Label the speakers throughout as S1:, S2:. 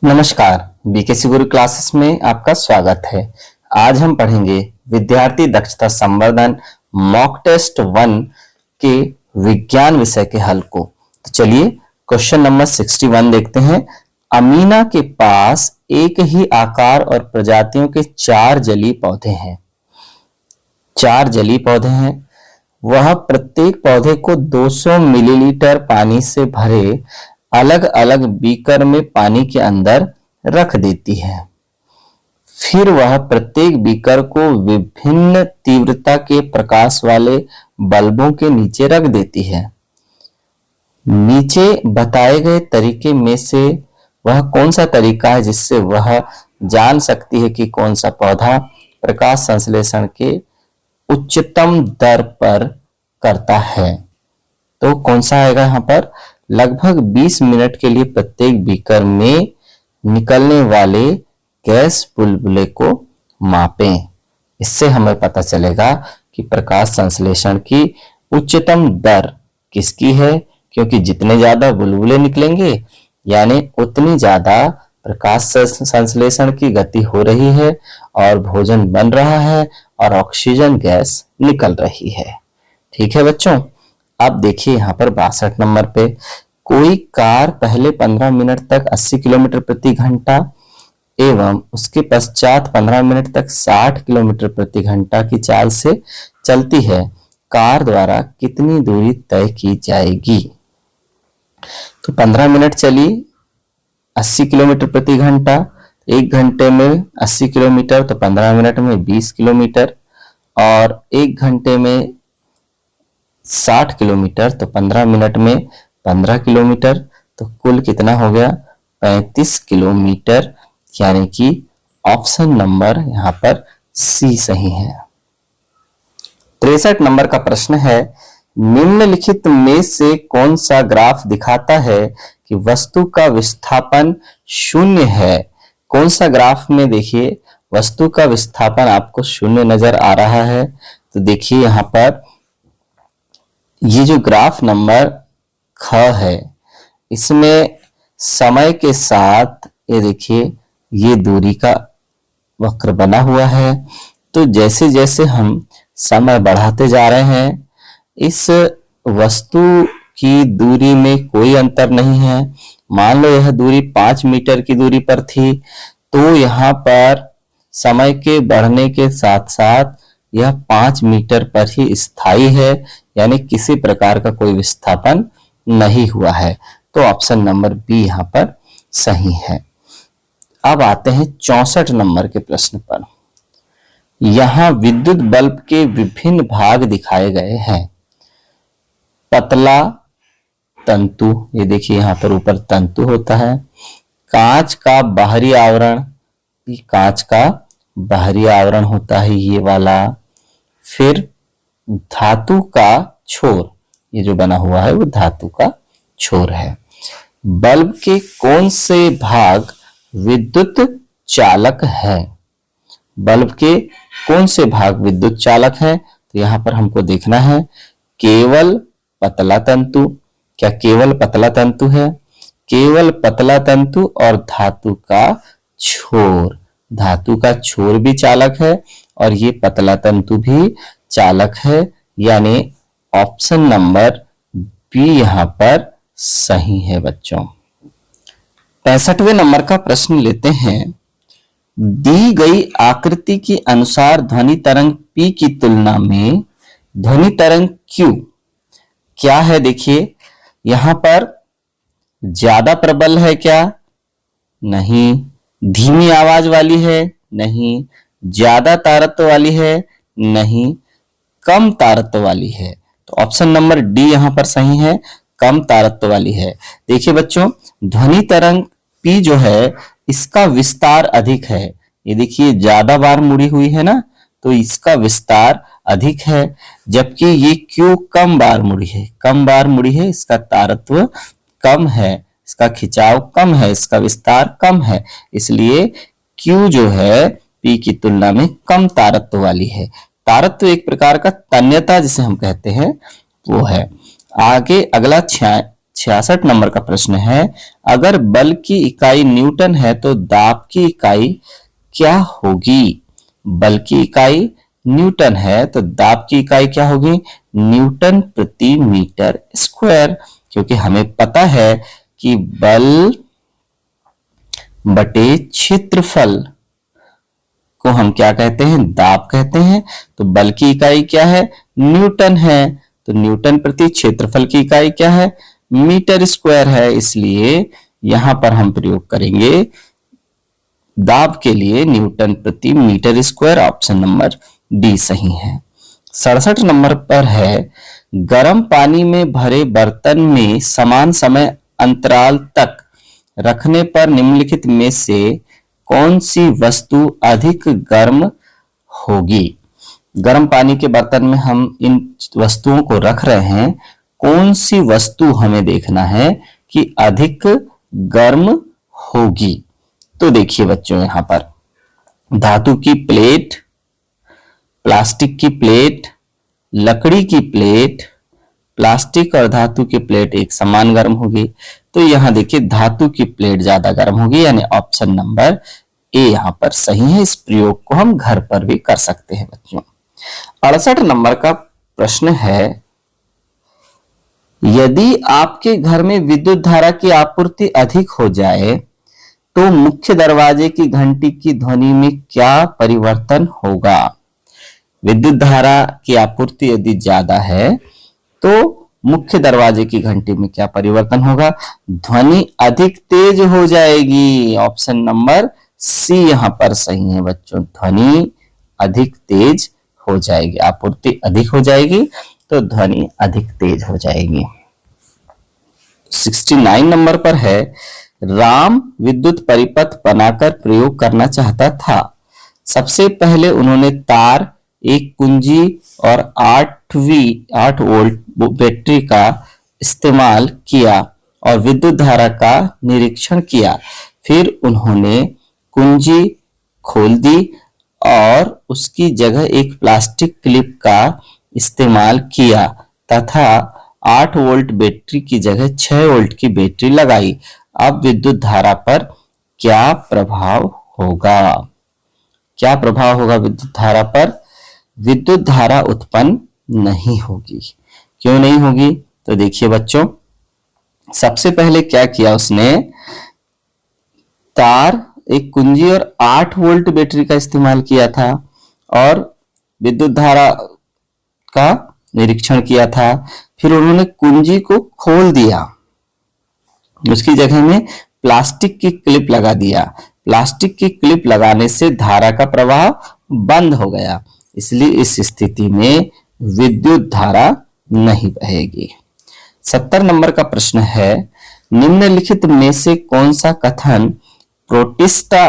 S1: नमस्कार, बीकेसी गुरु क्लासेस में आपका स्वागत है। आज हम पढ़ेंगे विद्यार्थी दक्षता संवर्धन मॉक टेस्ट 1 के विज्ञान विषय के हल को। तो चलिए क्वेश्चन नंबर 61 देखते हैं। अमीना के पास एक ही आकार और प्रजातियों के 4 जलीय पौधे हैं। 4 जलीय पौधे हैं। वह प्रत्येक पौधे को 200 मिलीलीटर पानी से भरे अलग अलग बीकर में पानी के अंदर रख देती है। फिर वह प्रत्येक बीकर को विभिन्न तीव्रता के प्रकाश वाले बल्बों के नीचे रख देती है। नीचे बताए गए तरीके में से वह कौन सा तरीका है जिससे वह जान सकती है कि कौन सा पौधा प्रकाश संश्लेषण के उच्चतम दर पर करता है। तो कौन सा आएगा यहाँ पर? लगभग 20 मिनट के लिए प्रत्येक बीकर में निकलने वाले गैस बुलबुले को मापें। इससे हमें पता चलेगा कि प्रकाश संश्लेषण की उच्चतम दर किसकी है, क्योंकि जितने ज्यादा बुलबुले निकलेंगे यानी उतनी ज्यादा प्रकाश संश्लेषण की गति हो रही है और भोजन बन रहा है और ऑक्सीजन गैस निकल रही है। ठीक है बच्चों, अब देखिए यहाँ पर 62 नंबर पे, कोई कार पहले 15 मिनट तक 80 किलोमीटर प्रति घंटा एवं उसके पश्चात 15 मिनट तक 60 किलोमीटर प्रति घंटा की चाल से चलती है। कार द्वारा कितनी दूरी तय की जाएगी? तो 15 मिनट चली 80 किलोमीटर प्रति घंटा, 1 घंटे में 80 किलोमीटर, तो 15 मिनट में 20 किलोमीटर, और 1 घंटे में 60 किलोमीटर, तो 15 मिनट में 15 किलोमीटर, तो कुल कितना हो गया? 35 किलोमीटर। यानी कि ऑप्शन नंबर यहाँ पर सी सही है। 63 नंबर का प्रश्न है, निम्नलिखित में से कौन सा ग्राफ दिखाता है कि वस्तु का विस्थापन शून्य है? कौन सा ग्राफ में देखिए वस्तु का विस्थापन आपको शून्य नजर आ रहा है? तो देखिए यहाँ पर ये जो ग्राफ नंबर ख है, इसमें समय के साथ ये देखिए ये दूरी का वक्र बना हुआ है। तो जैसे जैसे हम समय बढ़ाते जा रहे हैं, इस वस्तु की दूरी में कोई अंतर नहीं है। मान लो यह दूरी 5 मीटर की दूरी पर थी, तो यहाँ पर समय के बढ़ने के साथ साथ यह 5 मीटर पर ही स्थायी है, यानी किसी प्रकार का कोई विस्थापन नहीं हुआ है। तो ऑप्शन नंबर बी यहाँ पर सही है। अब आते हैं 64 नंबर के प्रश्न पर। यहां विद्युत बल्ब के विभिन्न भाग दिखाए गए हैं। पतला तंतु, ये देखिए यहाँ पर ऊपर तंतु होता है। कांच का बाहरी आवरण, कांच का बाहरी आवरण होता है ये वाला। फिर धातु का छोर, ये जो बना हुआ है वो धातु का छोर है। बल्ब के कौन से भाग विद्युत चालक है? बल्ब के कौन से भाग विद्युत चालक है? तो यहां पर हमको देखना है केवल पतला तंतु। क्या केवल पतला तंतु है? केवल पतला तंतु और धातु का छोर। धातु का छोर भी चालक है और ये पतला तंतु भी चालक है, यानी ऑप्शन नंबर बी यहां पर सही है बच्चों। 65वें नंबर का प्रश्न लेते हैं। दी गई आकृति के अनुसार ध्वनि तरंग P की तुलना में ध्वनि तरंग Q क्या है? देखिए यहां पर ज्यादा प्रबल है क्या? नहीं। धीमी आवाज वाली है? नहीं। ज्यादा तारत्व वाली है? नहीं। कम तारत्व वाली है? तो ऑप्शन नंबर डी यहां पर सही है, कम तारत्व वाली है। देखिए बच्चों, ध्वनि तरंग P जो है इसका विस्तार अधिक है। ये देखिए ज्यादा बार मुड़ी हुई है ना, तो इसका विस्तार अधिक है, जबकि ये Q कम बार मुड़ी है। कम बार मुड़ी है, इसका तारत्व कम है, इसका खिंचाव कम है, इसका विस्तार कम है। इसलिए Q जो है P की तुलना में कम तारत्व वाली है। तारत्व एक प्रकार का तन्यता जिसे हम कहते हैं वो है। आगे अगला 66 नंबर का प्रश्न है, अगर बल की इकाई न्यूटन है तो दाब की इकाई क्या होगी? बल की इकाई न्यूटन है तो दाब की इकाई क्या होगी? न्यूटन प्रति मीटर स्क्वायर, क्योंकि हमें पता है कि बल बटे क्षेत्रफल को हम क्या कहते हैं? दाब कहते हैं। तो बल की इकाई क्या है? न्यूटन है, तो न्यूटन प्रति क्षेत्रफल की इकाई क्या है? मीटर स्क्वायर है। इसलिए यहां पर हम प्रयोग करेंगे दाब के लिए न्यूटन प्रति metre square. Option number D सही है। 67 नंबर पर है, गर्म पानी में भरे बर्तन में समान समय अंतराल तक रखने पर निम्नलिखित में से कौन सी वस्तु अधिक गर्म होगी? गर्म पानी के बर्तन में हम इन वस्तुओं को रख रहे हैं, कौन सी वस्तु हमें देखना है कि अधिक गर्म होगी? तो देखिए बच्चों, यहां पर धातु की प्लेट, प्लास्टिक की प्लेट, लकड़ी की प्लेट, प्लास्टिक और धातु की प्लेट एक समान गर्म होगी। तो यहां देखिए धातु की प्लेट ज्यादा गर्म होगी, यानी ऑप्शन नंबर ए यहां पर सही है। इस प्रयोग को हम घर पर भी कर सकते हैं बच्चों। 68 नंबर का प्रश्न है, यदि आपके घर में विद्युत धारा की आपूर्ति अधिक हो जाए तो मुख्य दरवाजे की घंटी की ध्वनि में क्या परिवर्तन होगा? विद्युत धारा की आपूर्ति यदि ज्यादा है तो मुख्य दरवाजे की घंटी में क्या परिवर्तन होगा? ध्वनि अधिक तेज हो जाएगी। ऑप्शन नंबर सी यहां पर सही है बच्चों, ध्वनि अधिक तेज हो जाएगी। आपूर्ति अधिक हो जाएगी तो ध्वनि अधिक तेज हो जाएगी। 69 नंबर पर है, राम विद्युत परिपथ बनाकर प्रयोग करना चाहता था। सबसे पहले उन्होंने तार, एक कुंजी और 8 वोल्ट बैटरी का इस्तेमाल किया और विद्युत धारा का निरीक्षण किया। फिर उन्होंने कुंजी खोल दी और उसकी जगह एक प्लास्टिक क्लिप का इस्तेमाल किया तथा 8 वोल्ट बैटरी की जगह 6 वोल्ट की बैटरी लगाई। अब विद्युत धारा पर क्या प्रभाव होगा? क्या प्रभाव होगा विद्युत धारा पर? विद्युत धारा उत्पन्न नहीं होगी। क्यों नहीं होगी? तो देखिए बच्चों, सबसे पहले क्या किया उसने? तार, एक कुंजी और 8 वोल्ट बैटरी का इस्तेमाल किया था और विद्युत धारा का निरीक्षण किया था। फिर उन्होंने कुंजी को खोल दिया, उसकी जगह में प्लास्टिक की क्लिप लगा दिया। प्लास्टिक की क्लिप लगाने से धारा का प्रवाह बंद हो गया, इसलिए इस स्थिति में विद्युत धारा नहीं बहेगी। 70 नंबर का प्रश्न है, निम्नलिखित में से कौन सा कथन प्रोटिस्टा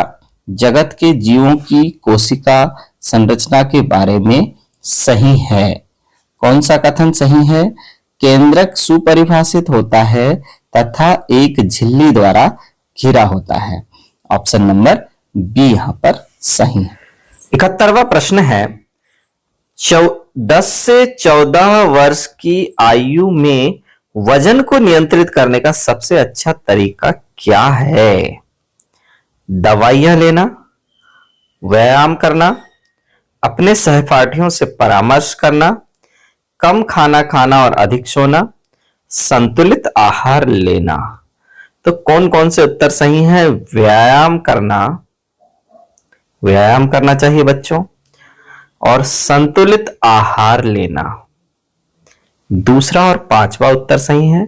S1: जगत के जीवों की कोशिका संरचना के बारे में सही है? कौन सा कथन सही है? केंद्रक सुपरिभाषित होता है तथा एक झिल्ली द्वारा घिरा होता है। ऑप्शन नंबर बी यहां पर सही है। 71वां प्रश्न है, 10 से 14 वर्ष की आयु में वजन को नियंत्रित करने का सबसे अच्छा तरीका क्या है? दवाइयां लेना, व्यायाम करना, अपने सहपाठियों से परामर्श करना, कम खाना खाना और अधिक सोना, संतुलित आहार लेना। तो कौन कौन से उत्तर सही हैं? व्यायाम करना चाहिए बच्चों, और संतुलित आहार लेना। दूसरा और पांचवा उत्तर सही है।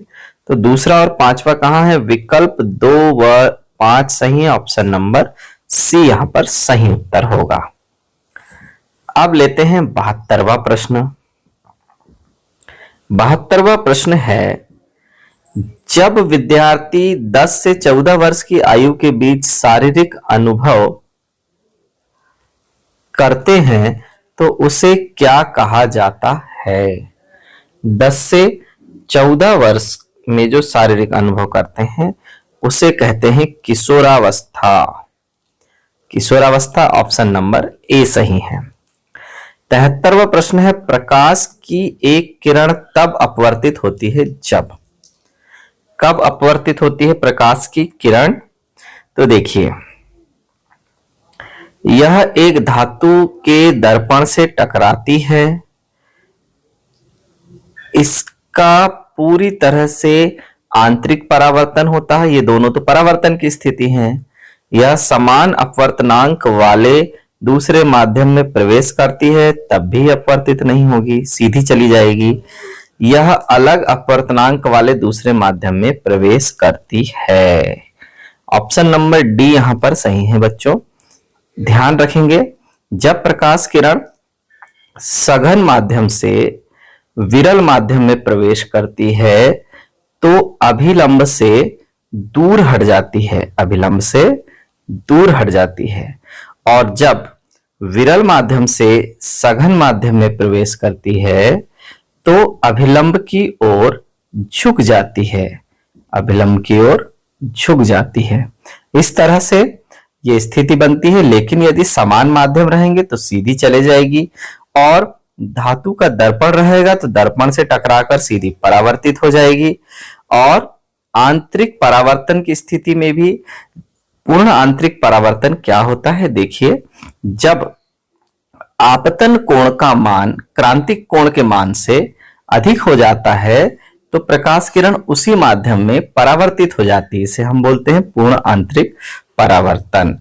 S1: तो दूसरा और पांचवा कहां है? विकल्प 2 व 5 सही है। ऑप्शन नंबर सी यहां पर सही उत्तर होगा। अब लेते हैं 72वां प्रश्न। 72वां प्रश्न है, जब विद्यार्थी 10 से 14 वर्ष की आयु के बीच शारीरिक अनुभव करते हैं तो उसे क्या कहा जाता है? 10 से 14 वर्ष में जो शारीरिक अनुभव करते हैं उसे कहते हैं किशोरावस्था। किशोरावस्था ऑप्शन नंबर ए सही है। 73वां प्रश्न है, प्रकाश की एक किरण तब अपवर्तित होती है जब। कब अपवर्तित होती है प्रकाश की किरण? तो देखिए, यह एक धातु के दर्पण से टकराती है, इसका पूरी तरह से आंतरिक परावर्तन होता है। ये दोनों तो परावर्तन की स्थिति है। यह समान अपवर्तनांक वाले दूसरे माध्यम में प्रवेश करती है, तब भी अपवर्तित नहीं होगी, सीधी चली जाएगी। यह अलग अपवर्तनांक वाले दूसरे माध्यम में प्रवेश करती है। ऑप्शन नंबर डी यहां पर सही है बच्चों। ध्यान रखेंगे, जब प्रकाश किरण सघन माध्यम से विरल माध्यम में प्रवेश करती है तो अभिलंब से दूर हट जाती है, अभिलंब से दूर हट जाती है। और जब विरल माध्यम से सघन माध्यम में प्रवेश करती है तो अभिलंब की ओर झुक जाती है, अभिलंब की ओर झुक जाती है। इस तरह से ये स्थिति बनती है। लेकिन यदि समान माध्यम रहेंगे तो सीधी चले जाएगी, और धातु का दर्पण रहेगा तो दर्पण से टकराकर सीधी परावर्तित हो जाएगी। और आंतरिक परावर्तन की स्थिति में भी पूर्ण आंतरिक परावर्तन क्या होता है? देखिए, जब आपतन कोण का मान क्रांतिक कोण के मान से अधिक हो जाता है तो प्रकाश किरण उसी माध्यम में परावर्तित हो जाती है। इसे हम बोलते हैं पूर्ण आंतरिक परावर्तन।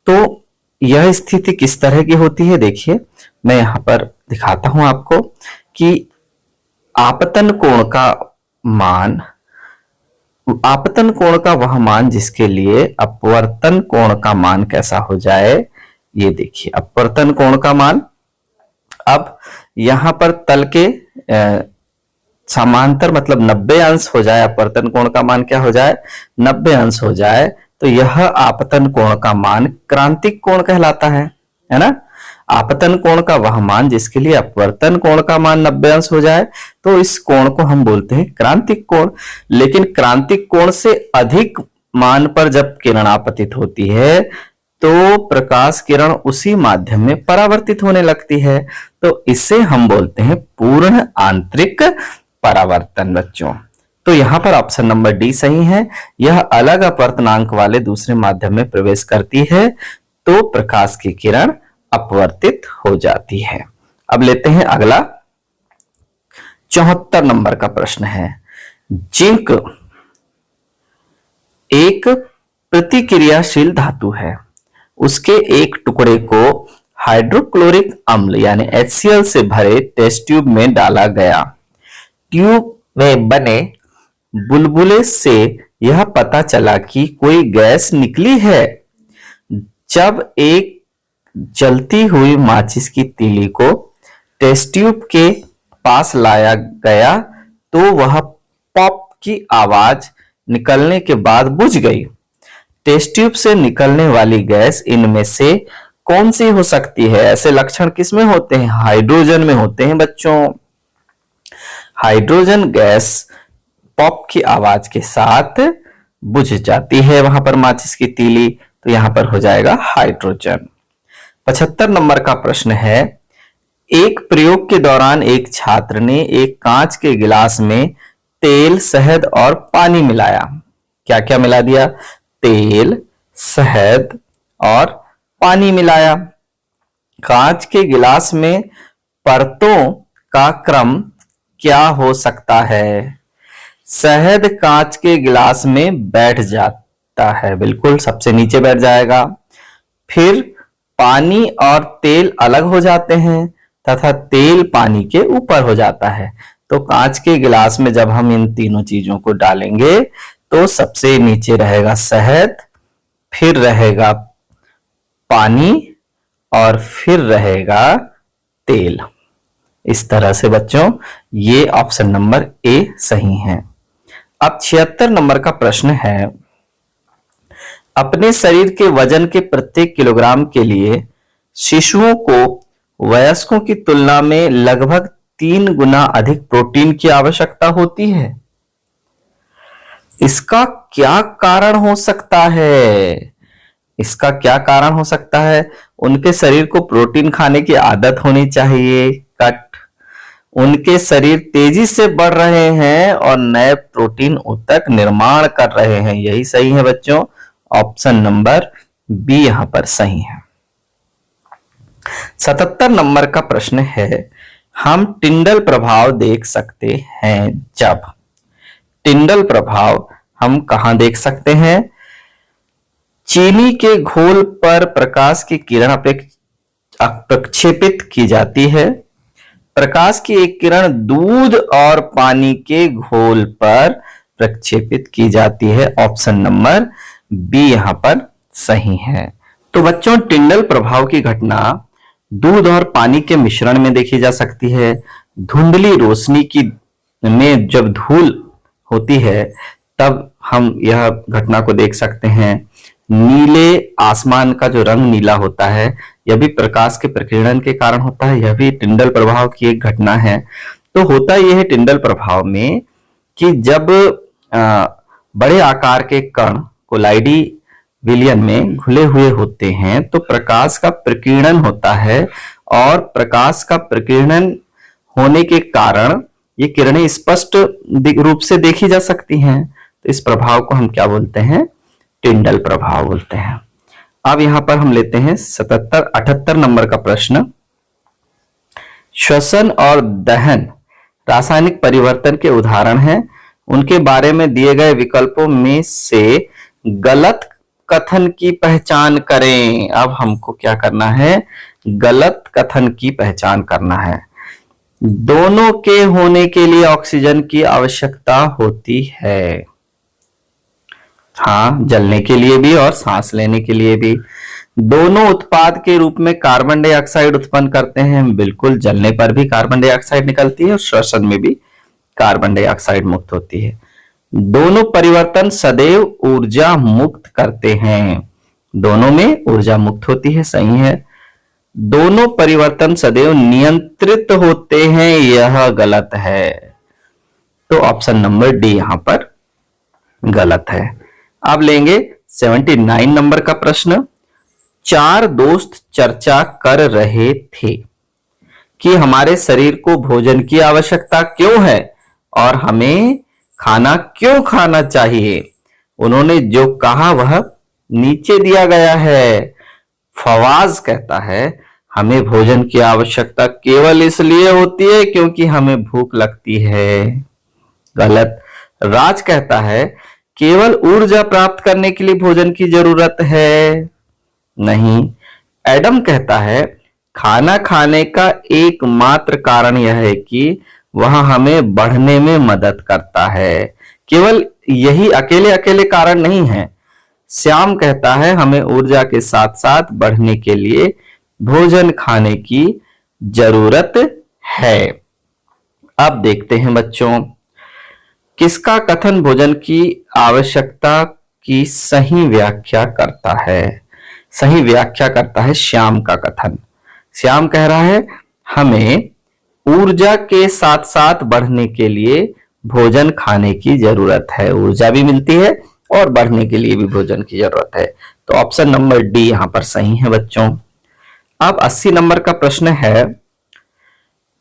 S1: तो यह स्थिति किस तरह की होती है? देखिए, मैं यहां पर दिखाता हूं आपको कि आपतन कोण का मान, आपतन कोण का वह मान जिसके लिए अपवर्तन कोण का मान कैसा हो जाए। ये देखिए, अपवर्तन कोण का मान, अब यहां पर तल के समांतर मतलब 90 अंश हो जाए, अपवर्तन कोण का मान क्या हो जाए? 90 अंश हो जाए, तो यह आपतन कोण का मान क्रांतिक कोण कहलाता है ना। आपतन कोण का वह मान जिसके लिए अपवर्तन कोण का मान 90 अंश हो जाए तो इस कोण को हम बोलते हैं क्रांतिक कोण। लेकिन क्रांतिक कोण से अधिक मान पर जब किरण आपतित होती है तो प्रकाश किरण उसी माध्यम में परावर्तित होने लगती है, तो इसे हम बोलते हैं पूर्ण आंतरिक परावर्तन बच्चों। तो यहां पर ऑप्शन नंबर डी सही है। यह अलग अपवर्तनांक वाले दूसरे माध्यम में प्रवेश करती है तो प्रकाश की किरण अपवर्तित हो जाती है। अब लेते हैं अगला 74 नंबर का प्रश्न है। जिंक एक प्रतिक्रियाशील धातु है, उसके एक टुकड़े को हाइड्रोक्लोरिक अम्ल यानी HCl से भरे टेस्ट ट्यूब में डाला गया। ट्यूब में बने बुलबुले से यह पता चला कि कोई गैस निकली है। जब एक जलती हुई माचिस की तीली को टेस्ट ट्यूब के पास लाया गया तो वह पॉप की आवाज निकलने के बाद बुझ गई। टेस्ट ट्यूब से निकलने वाली गैस इनमें से कौन सी हो सकती है? ऐसे लक्षण किसमें होते हैं? हाइड्रोजन में होते हैं बच्चों। हाइड्रोजन गैस पॉप की आवाज के साथ बुझ जाती है वहां पर माचिस की तीली, तो यहां पर हो जाएगा हाइड्रोजन। 75 नंबर का प्रश्न है। एक प्रयोग के दौरान एक छात्र ने एक कांच के गिलास में तेल, शहद और पानी मिलाया। क्या क्या मिला दिया? तेल, शहद और पानी मिलाया। कांच के गिलास में परतों का क्रम क्या हो सकता है? शहद कांच के गिलास में बैठ जाता है, बिल्कुल सबसे नीचे बैठ जाएगा। फिर पानी और तेल अलग हो जाते हैं तथा तेल पानी के ऊपर हो जाता है। तो कांच के गिलास में जब हम इन तीनों चीजों को डालेंगे तो सबसे नीचे रहेगा शहद, फिर रहेगा पानी और फिर रहेगा तेल। इस तरह से बच्चों ये ऑप्शन नंबर ए सही है। अब 76 नंबर का प्रश्न है। अपने शरीर के वजन के प्रत्येक किलोग्राम के लिए शिशुओं को वयस्कों की तुलना में लगभग 3 गुना अधिक प्रोटीन की आवश्यकता होती है। इसका क्या कारण हो सकता है? इसका क्या कारण हो सकता है? उनके शरीर को प्रोटीन खाने की आदत होनी चाहिए, कट। उनके शरीर तेजी से बढ़ रहे हैं और नए प्रोटीन ऊतक निर्माण कर रहे हैं। यही सही है बच्चों, ऑप्शन नंबर बी यहां पर सही है। 77 नंबर का प्रश्न है, हम टिंडल प्रभाव देख सकते हैं जब। टिंडल प्रभाव हम कहां देख सकते हैं? चीनी के घोल पर प्रकाश की किरण प्रक्षेपित की जाती है। प्रकाश की एक किरण दूध और पानी के घोल पर प्रक्षेपित की जाती है। ऑप्शन नंबर बी यहां पर सही है। तो बच्चों, टिंडल प्रभाव की घटना दूध और पानी के मिश्रण में देखी जा सकती है। धुंधली रोशनी की में जब धूल होती है तब हम यह घटना को देख सकते हैं। नीले आसमान का जो रंग नीला होता है यह भी प्रकाश के प्रकीर्णन के कारण होता है। यह भी टिंडल प्रभाव की एक घटना है। तो होता यह है टिंडल प्रभाव में कि जब बड़े आकार के कण कोलाइडी विलयन में घुले हुए होते हैं तो प्रकाश का प्रकीर्णन होता है और प्रकाश का प्रकीर्णन होने के कारण ये किरणें स्पष्ट रूप से देखी जा सकती हैं। तो इस प्रभाव को हम क्या बोलते हैं? टिंडल प्रभाव बोलते हैं। अब यहां पर हम लेते हैं 78 नंबर का प्रश्न। श्वसन और दहन रासायनिक परिवर्तन के उदाहरण हैं। उनके बारे में दिए गए विकल्पों में से गलत कथन की पहचान करें। अब हमको क्या करना है? गलत कथन की पहचान करना है। दोनों के होने के लिए ऑक्सीजन की आवश्यकता होती है। हाँ, जलने के लिए भी और सांस लेने के लिए भी। दोनों उत्पाद के रूप में कार्बन डाइऑक्साइड उत्पन्न करते हैं। बिल्कुल, जलने पर भी कार्बन डाइऑक्साइड निकलती है और श्वसन में भी कार्बन डाइऑक्साइड मुक्त होती है। दोनों परिवर्तन सदैव ऊर्जा मुक्त करते हैं। दोनों में ऊर्जा मुक्त होती है, सही है। दोनों परिवर्तन सदैव नियंत्रित होते हैं, यह गलत है। तो ऑप्शन नंबर डी यहां पर गलत है। अब लेंगे 79 नंबर का प्रश्न। चार दोस्त चर्चा कर रहे थे कि हमारे शरीर को भोजन की आवश्यकता क्यों है और हमें खाना क्यों खाना चाहिए। उन्होंने जो कहा वह नीचे दिया गया है। फवाज कहता है, हमें भोजन की आवश्यकता केवल इसलिए होती है क्योंकि हमें भूख लगती है। गलत। राज कहता है, केवल ऊर्जा प्राप्त करने के लिए भोजन की जरूरत है। नहीं। एडम कहता है, खाना खाने का एकमात्र कारण यह है कि वह हमें बढ़ने में मदद करता है। केवल यही अकेले अकेले कारण नहीं है। श्याम कहता है, हमें ऊर्जा के साथ साथ बढ़ने के लिए भोजन खाने की जरूरत है। अब देखते हैं बच्चों, किसका कथन भोजन की आवश्यकता की सही व्याख्या करता है? सही व्याख्या करता है श्याम का कथन। श्याम कह रहा है, हमें ऊर्जा के साथ साथ बढ़ने के लिए भोजन खाने की जरूरत है। ऊर्जा भी मिलती है और बढ़ने के लिए भी भोजन की जरूरत है। तो ऑप्शन नंबर डी यहां पर सही है बच्चों। अब 80 नंबर का प्रश्न है,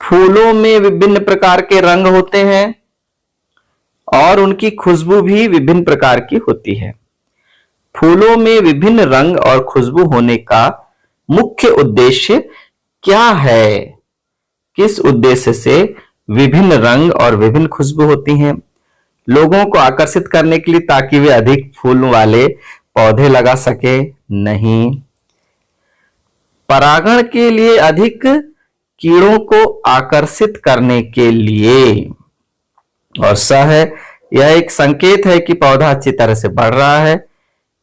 S1: फूलों में विभिन्न प्रकार के रंग होते हैं और उनकी खुशबू भी विभिन्न प्रकार की होती है। फूलों में विभिन्न रंग और खुशबू होने का मुख्य उद्देश्य क्या है? किस उद्देश्य से विभिन्न रंग और विभिन्न खुशबू होती हैं? लोगों को आकर्षित करने के लिए, ताकि वे अधिक फूल वाले पौधे लगा सके? नहीं। परागण के लिए, अधिक कीड़ों को आकर्षित करने के लिए। और स है, यह एक संकेत है कि पौधा अच्छी तरह से बढ़ रहा है।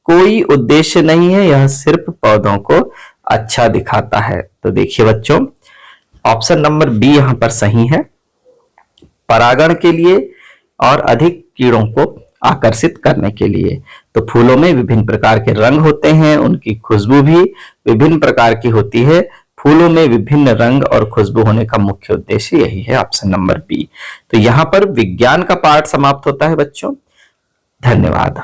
S1: कोई उद्देश्य नहीं है, यह सिर्फ पौधों को अच्छा दिखाता है। तो देखिए बच्चों, ऑप्शन नंबर बी यहां पर सही है। परागण के लिए और अधिक कीड़ों को आकर्षित करने के लिए। तो फूलों में विभिन्न प्रकार के रंग होते हैं, उनकी खुशबू भी विभिन्न प्रकार की होती है। फूलों में विभिन्न रंग और खुशबू होने का मुख्य उद्देश्य यही है, ऑप्शन नंबर बी। तो यहां पर विज्ञान का पाठ समाप्त होता है बच्चों। धन्यवाद।